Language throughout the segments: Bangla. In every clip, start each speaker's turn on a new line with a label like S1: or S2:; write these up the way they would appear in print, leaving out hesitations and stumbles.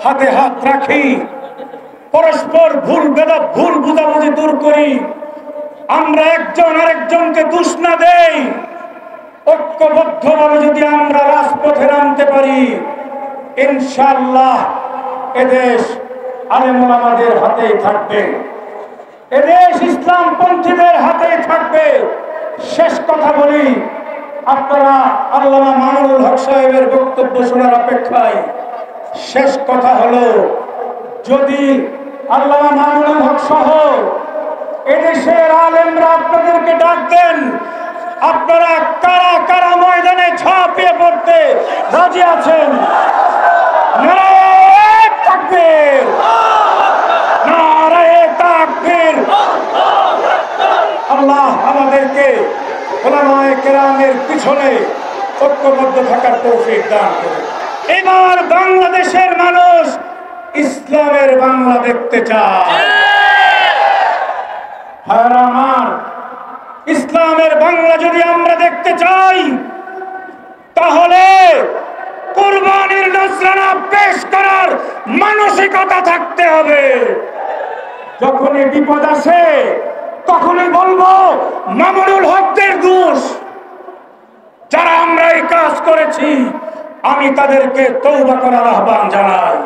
S1: হাতে হাত রাখি, পরস্পর ভুল বুঝাবুঝি দূর করি, আমরা একজন আরেকজনকে দোষ না দেই, ঐক্যবদ্ধভাবে যদি আমরা রাজপথে নামতে পারি, ইনশাআল্লাহ এদেশ আলেম ওলামাদের হাতেই থাকবে, এদেশ ইসলামপন্থীদের হাতেই থাকবে। শেষ কথা বলি, আপনারা আল্লামা মামুনুল হক সাহেবের বক্তব্য শোনার অপেক্ষায়। শেষ কথা হলো, যদি আল্লামা মামুনুল হক সহ এদেশের আলেমরা আপনাদেরকে ডাক দেন, আপনারা কারা কারা ময়দানে ঝাঁপিয়ে পড়তে রাজি আছেন? নারায়ে তাকবীর, নারায়ে তাকবীর। আল্লাহ আমাদেরকে উলামায়ে কেরামের পিছনে ঐক্যবদ্ধ থাকার তৌফিক দান করুন। এবার বাংলাদেশের মানুষ ইসলামের বাংলা দেখতে চায়। আমার ইসলামের বাংলা যদি আমরা দেখতে চাই, তাহলে কুরবানির নজরানা পেশ করার মানসিকতা থাকতে হবে। যখনই বিপদ আসে তখনই বলবো মামুনুল হকদের দোষ। যারা আমরা এই কাজ করেছি, আমি তাদেরকে তওবা করার আহ্বান জানাই।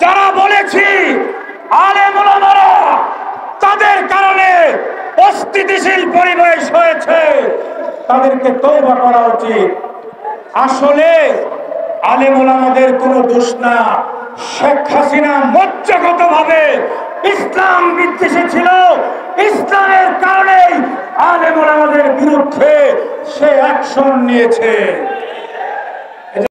S1: যারা বলেছি আলেম ওলামারা তাদের কারণে অস্থিতিশীল পরিবেশ হয়েছে, তাদেরকে তওবা করা উচিত। আসলে আলেম ওলামাদের কোনো দোষ না। শেখ হাসিনা মজ্জাগতভাবে ইসলাম বিদ্বেষী ছিল, ইসলামের কারণেই আলেম ওলামাদের বিরুদ্ধে সে অ্যাকশন নিয়েছে।